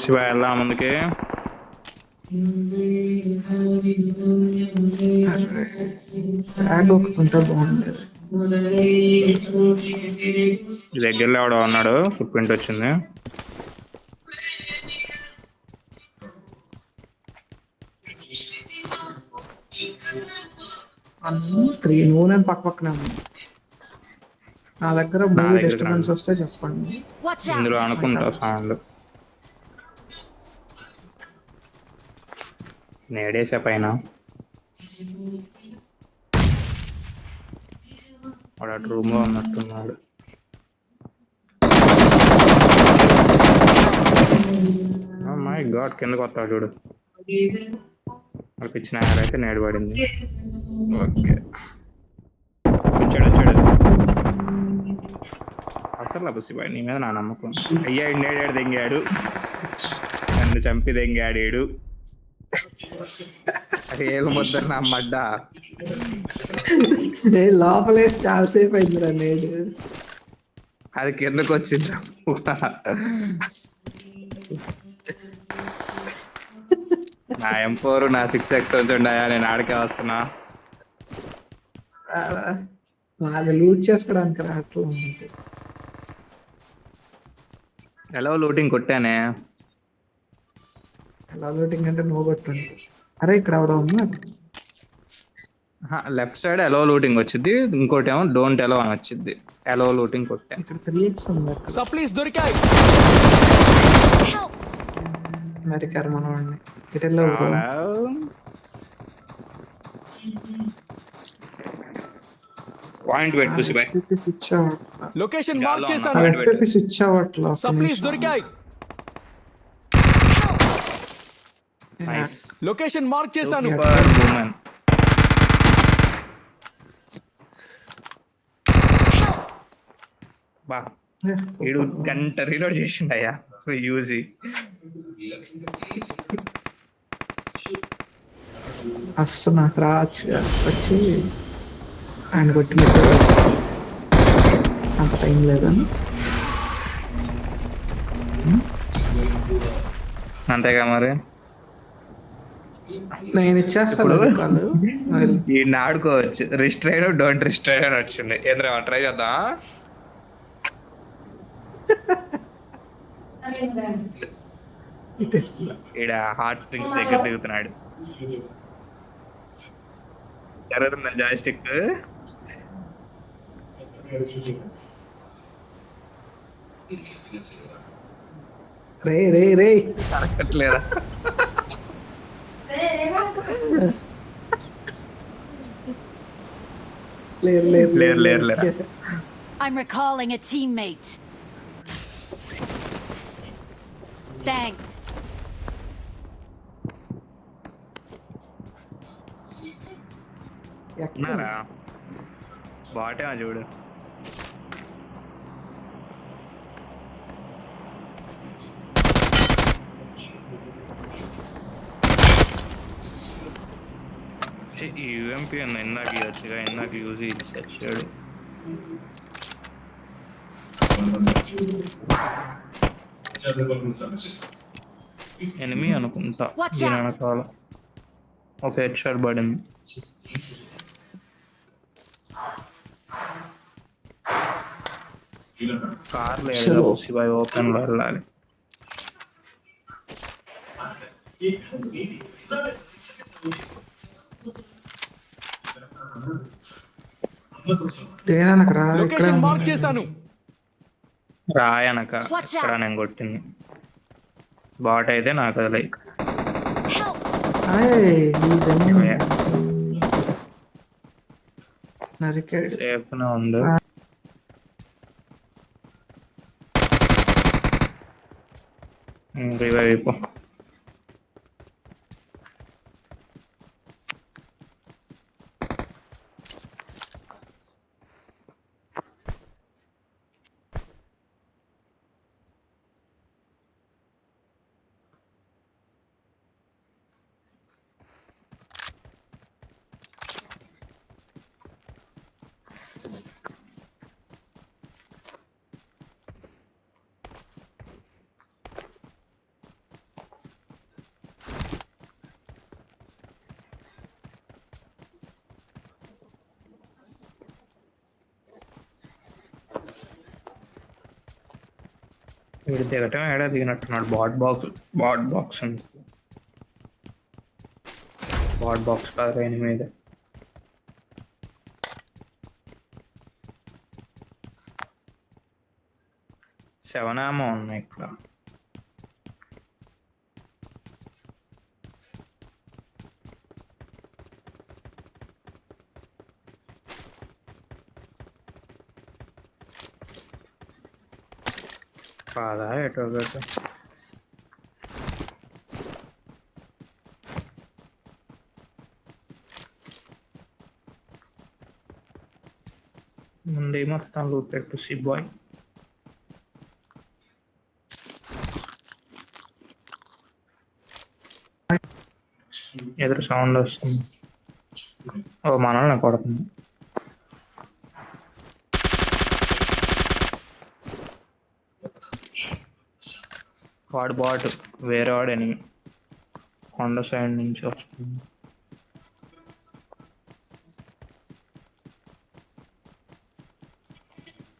శివ ఎలా ముందుకి బ్యాగ్ ఒకటి ఉంటే బాగుండేది. ఈ దగ్గరలో ఎవడో ఉన్నాడు, ఫుట్ ప్రింట్ వచ్చింది. నువ్వు నేను పక్క పక్కనే ఉంది. నా దగ్గర నా మూవీ దగ్గరికి డిస్టర్బెన్స్ రండి. వస్తే చెప్పండి. Watch ఇందులో out! అనుకుంటా సౌండ్ నేడేసే పైన వాడు రూమ్ లో ఉన్నట్టున్నాడు. మై గాడ్, కిందకి వస్తాడు చూడు. వాళ్ళకి ఇచ్చిన అయితే నేడు పడింది. ఓకే, వచ్చాడు వచ్చాడు. అసలు బుసిబాయ్ నీ మీద నా నమ్మకం. అయ్యా ఇండేడాడు దెంగాడు, నన్ను చంపి దెంగాడేడు. ఏగు ముద్దరు నా మడ్డ. లోపలేసి చాలాసేపు అయిందిరా నేడు. అది కిందకు వచ్చింది. నా M4 నా 6X ఉంటుండయా, నేను ఆడికే వస్తున్నా. అది లూట్ చేసుకోవడానికి రావట్లే ఉంది. ఎలా లూటింగ్ కొట్టానే. ఎలా లూటింగ్ అంటే నువ్వు కొట్టుంది. అరే ఇక్కడ ఎవడో ఉన్నాడు. లెఫ్ట్ సైడ్ ఎలో లూటింగ్ వచ్చింది, ఇంకోటి ఏమో డోంట్ ఎలో అని వచ్చింది. ఎలో లూటింగ్ కొట్టా. ఇక్కడ 3x ఉంది. సప్లీస్ దొరికాయి. నరికారు మనవాడిని. ఇటెల్లో పాయింట్ పెట్టు శివాయ్. స్విచ్ అవ్వట్లా. లొకేషన్ మార్క్ చేశాను. Point ఎస్పీపీ స్విచ్ అవ్వట్లా. సప్లీస్ దొరికాయి. నైస్. లొకేషన్ మార్క్ చేశాను. Super women. బా, వీడు గంట రీలోడ్ చేసిండయ్యా యూజీ. అస్సలు నాకు రావచ్చు వచ్చి ఆయన కొట్టి అంత టైం లేదని. అంతేగా మరి. నేను ఇచ్చేస్తాను కాదు. ఈ ఆడుకోవచ్చు. రిస్ట్రైన్ డోంట్ రిస్ట్రైన్ అని వచ్చింది. ఏంద్రా ట్రై చేద్దాం. ఈడ హార్ట్ స్ప్రింగ్స్ దగ్గర దిగుతున్నాడు. జరుగుతున్న జాయిస్టిక్ రే రే రే సరకట్లేదా. లేరు లేరు లేరు లేరు లేరు. I'm recalling a teammate. Thanks. ఉన్నారా బాటే చూడు. ఈ యూఎంపీ అన్న ఇందాక వచ్చుగా, ఇందాక యూజ్ ఇచ్చాడు. ఎనిమి అనుకుంటా దీని వెనకాల ఒక హెడ్ షాట్ పడింది. కార్ లేదు శివాయ్, ఓపెన్ లో వెళ్ళాలి. లొకేషన్ మార్క్ చేశాను. రాయనక ఇక్కడ నేను కొట్టింది. బాట్ అయితే నాకు అది లైక్ సేఫ్ ఉంది. రివైవ్ అయిపో. వీడు దిగటం ఏడా దిగినట్టున్నాడు. బాట్ బాక్స్ ఉంది. బాట్ బాక్స్ కాదు, 8. సెవెన్ ఏమో ఉన్నాయి ఇక్కడ. కాదా ఎటో గట్టు. ముందే మొత్తం లూట్ పెట్టు సి బాయ్. ఎదురు సౌండ్ వస్తుంది. ఓ మనల్ని కొడుతుంది. వాడు బాట్, వేరే వాడు ఎనిమి. కొండ సైడ్ నుంచి వస్తుంది.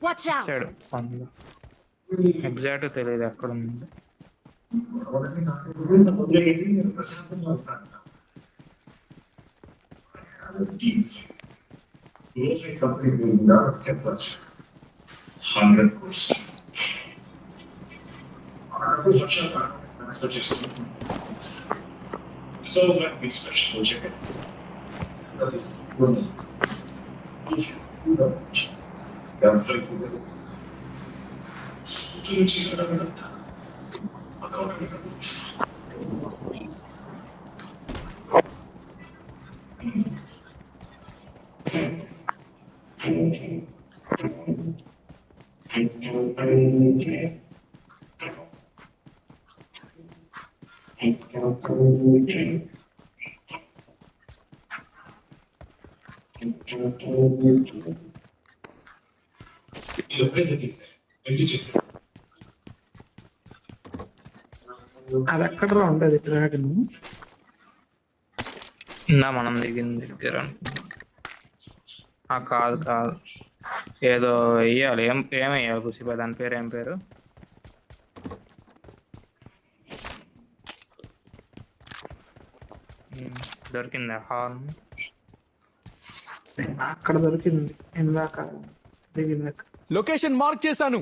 Watch out! సైడ్ కొండ ఎగ్జాక్ట్ తెలియదు ఎక్కడ ఉంది. So that means special chicken. అది ఎక్కడ ఉండదు డ్రాగన్. ఇందా మనం దిగింది దగ్గర అనుకుంటా. కాదు కాదు, ఏదో వెయ్యాలి. ఏమయ్యాలి కుసిపా? దాని పేరు ఏం పేరు? దొరికిందా హార్న్? అక్కడ దొరికింది ఇందాక దిగింది. లొకేషన్ మార్క్ చేశాను.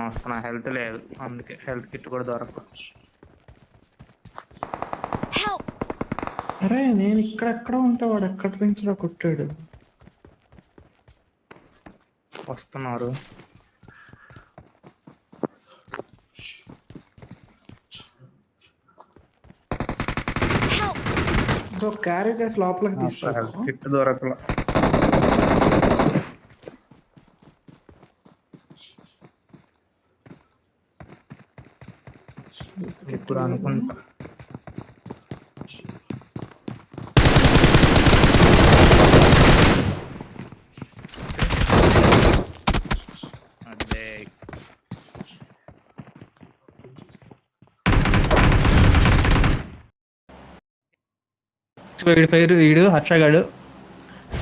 వస్తున్నా హెల్త్ లేదు, అందుకే హెల్త్ కిట్ కూడా దొరకదు. Help! అరే నేను ఇక్కడెక్కడ ఉంటా, వాడు ఎక్కడి నుంచి కొట్టాడు. వస్తున్నారు. సో క్యారీ చేసి లోపలికి హెల్త్ తీసుకెళ్తా. కిట్ దొరకలా. ఇప్పుడు అనుకుంటా అదే వీడు హర్షగాడు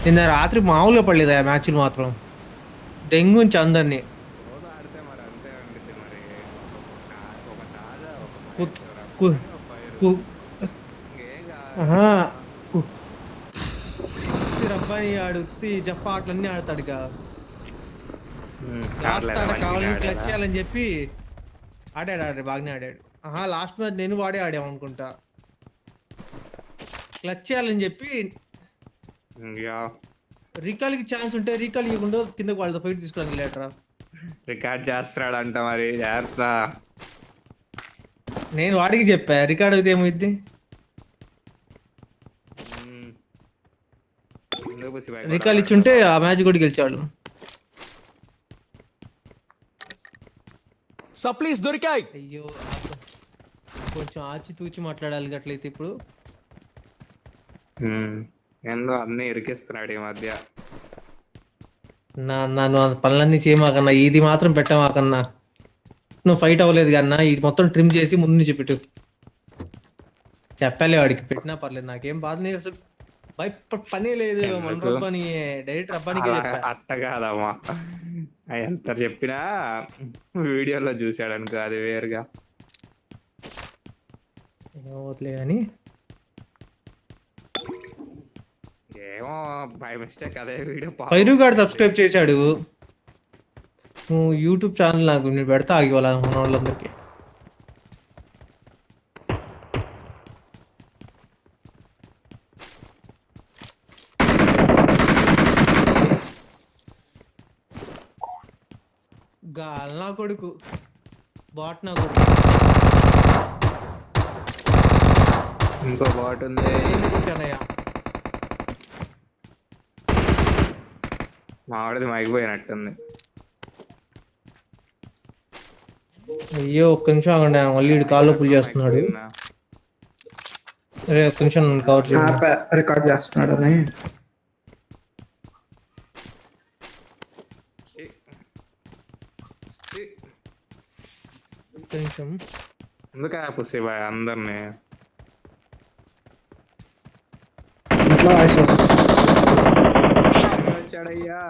నిన్న రాత్రి మామూలుగా పడలేదు ఆ మ్యాచ్లు మాత్రం. డెంగు నుంచి అందరినీ రబ్బాయి ఆడుతీ జప్ప ఆటలన్నీ ఆడతాడు ఇక. లాస్ట్ ఆట కావాలని క్లచ్ చేయాలని చెప్పి ఆడాడు బాగానే ఆడాడు. లాస్ట్ మ్యాచ్ నేను వాడే ఆడాం అనుకుంటా. క్లచ్ చేయాలని చెప్పి రీకాల్ కి ఛాన్స్ ఉంటే రీకాల్ ఇవ్వకుండా కిందకి వాళ్ళతో ఫైట్ తీసుకోవడానికి లేటరా రికార్డ్ చేస్తున్నాడు అంట. మరి చేస్తా. నేను వాడికి చెప్పా రికార్డ్ అయితే ఏమైంది. రికాల్ ఇచ్చుంటే ఆ మ్యాచ్ కూడా గెలిచాడు. సప్లీస్ దొరికాయి. అయ్యో కొంచెం ఆచితూచి మాట్లాడాలి అట్లయితే. ఇప్పుడు ఏందో అన్ని ఇరికిస్తున్నాడు ఈ మధ్య. నన్ను ఆ పనులన్నీ చేయమాకన్నా, ఇది మాత్రం పెట్టమాకన్నా. నువ్వు ఫైట్ అవ్వలేదు కన్నా, ఇది మొత్తం ట్రిమ్ చేసి ముందు నుంచి పెట్టు. చెప్పాలి వాడికి, పెట్టినా పర్లేదు, నాకేం బాధ లేదు అసలు. పనే లేదు, మన ఎందుకు? పని డైరెక్ట్ అబ్బానికే చెప్పా. అట్ట కాదమ్మా, ఎంత చెప్పినా వీడియోలో చూసాడు అనుకో, అది వేరుగా. ఏమవుతులే కానీ ఏమో బై మిస్టేక్ అదే వీడియో ఫైరు గార్డ్ సబ్స్క్రైబ్ చేశాడు. నువ్వు యూట్యూబ్ ఛానల్ నాకు నేను పెడతా ఆగి వాళ్ళ మన వాళ్ళందరికీ. గాల్ నా కొడుకు, బాట్ నా కొడుకు. ఇంకో బాట్ ఉంది. కూర్చోనయ్యా. మావాడిది మైగిపోయినట్టుంది. అయ్యో ఒక్క నిమిషం ఆగండి, ఆయన మళ్ళీ ఈడు కాళ్ళు పుల్ చేస్తున్నాడు. అరే ఒక్క నిమిషం నన్ను కవర్ చేయండి. రికార్డ్ చేస్తున్నాడు అని. ఒక్క నిమిషం. ఎందుక పుసి బాయ్ అందరినీ ఇంట్లో వాయిస్ వస్తుంది. వచ్చాడయ్యా.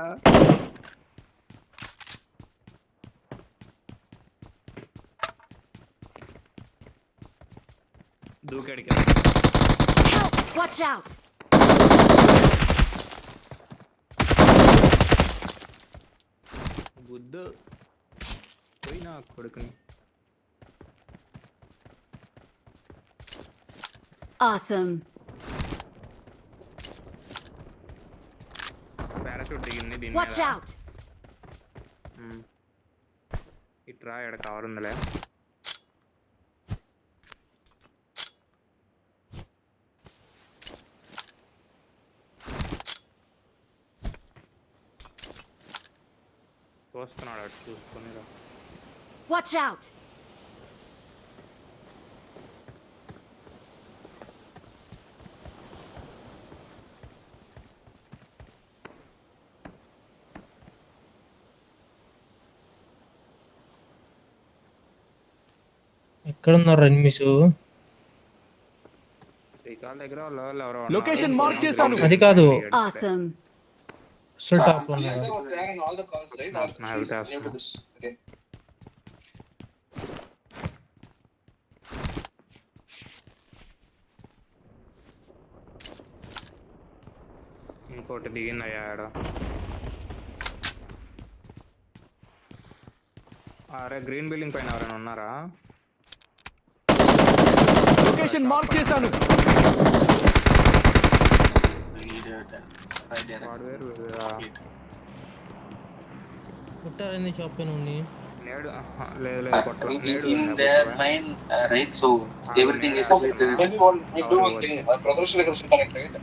దూకాడికి Help! Watch out! బుద్ధు పోయినా కొడుకుని. Awesome. పారాషూట్ దిగింది దీని Watch మీద. out! ఇట్రా, ఇక్కడ కవర్ ఉందిలే. చూస్తున్నాడు, అటు చూసుకొని రా. Watch out! ఎక్కడున్నారు రన్మిస్? శ్రీకాళ దగ్గర వాళ్ళు ఎవరో లొకేషన్ మార్క్ చేశాను. అది కాదు, Awesome. అసలు టాప్ లో ఉన్నారు. So they are in all the calls, right? All the I'll trees near to this. Okay. ఇంకోటి దిగింది అయ్యా ఆడ. అరే గ్రీన్ బిల్డింగ్ పైన ఎవరైనా ఉన్నారా? లొకేషన్ మార్క్ చేశాను. వాడు వేరు కుట్టారండి షాప్ పైన ఉంది. లేడు. లేదు లేదు కొట్టలేదు. లేడు in their line, right? So everything is Then we do one thing. Progression is correct, right?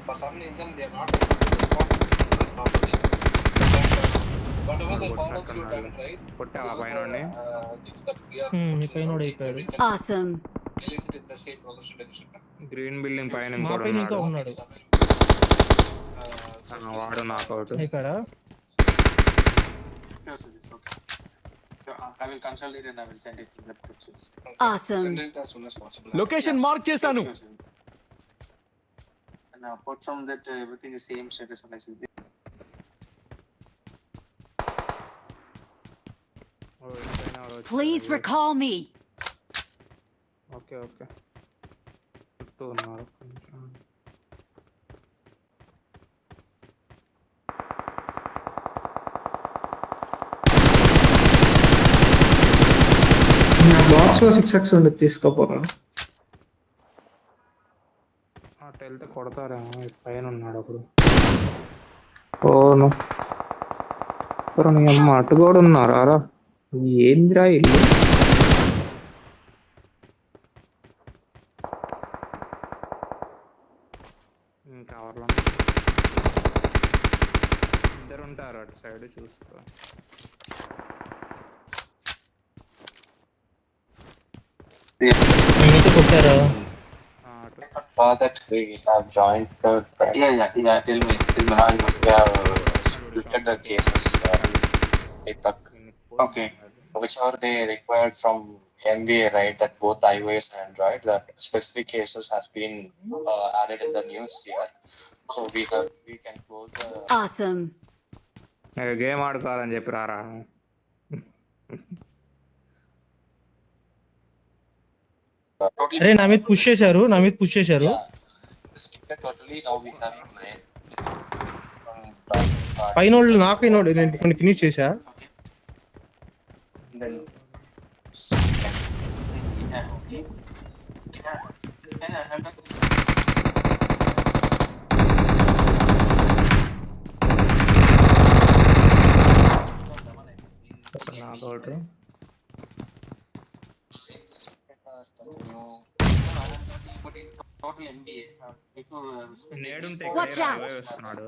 For some reason they are not able to respond properly. Whatever the follow-ups you done, right? కొట్టావా పైన ఉండి? Things that we are ఈ పైన కూడా అయిపోయాడు. Awesome. related in the same progression direction. Green building పైన మా ఇంకోటి పైన ఇంకా ఉన్నాడు. ఉన్నాడు. వాడు నాకౌట్. ఇక్కడ Sure, sir, it's okay. So, I will consult it and I will send it to the process. Awesome. Send it as soon as possible. Location mark చేశాను. Sure, sir. And apart from that, everything is same status on ICD. Please recall me. Okay okay. చుట్టూ ఉన్నారు. నా box లో 6x ఉండదు, తీసుకోపోరా. అటు వెళ్తే కొడతారేమో. పైన ఉన్నాడు అప్పుడు. ఓను నీ అమ్మ అటు కూడా ఉన్నారా? ఏందిరా ఇల్లు? కవర్లో ఇద్దరు ఉంటారు అటు సైడ్, చూసుకో. నేనైతే కొట్టారా? అటు For that we have joined the Yeah, tell me. we have look at the cases, Deepak. Okay. Which are they required from MVA, right? That both iOS and Android, that specific cases has been added in the news here. So we can close the. Awesome. Game ఆడుకోవాలని చెప్పి రారా. Totally. అరే నా మీద push చేశారు. Yeah. This ticket totally now we have 9. పైన వాళ్ళు నాకైనోడు నేను కొన్ని ఫినిష్ చేశా. Then okay. నాతోటి Total MBA. నేడుంటే Watch out. వస్తున్నాడు.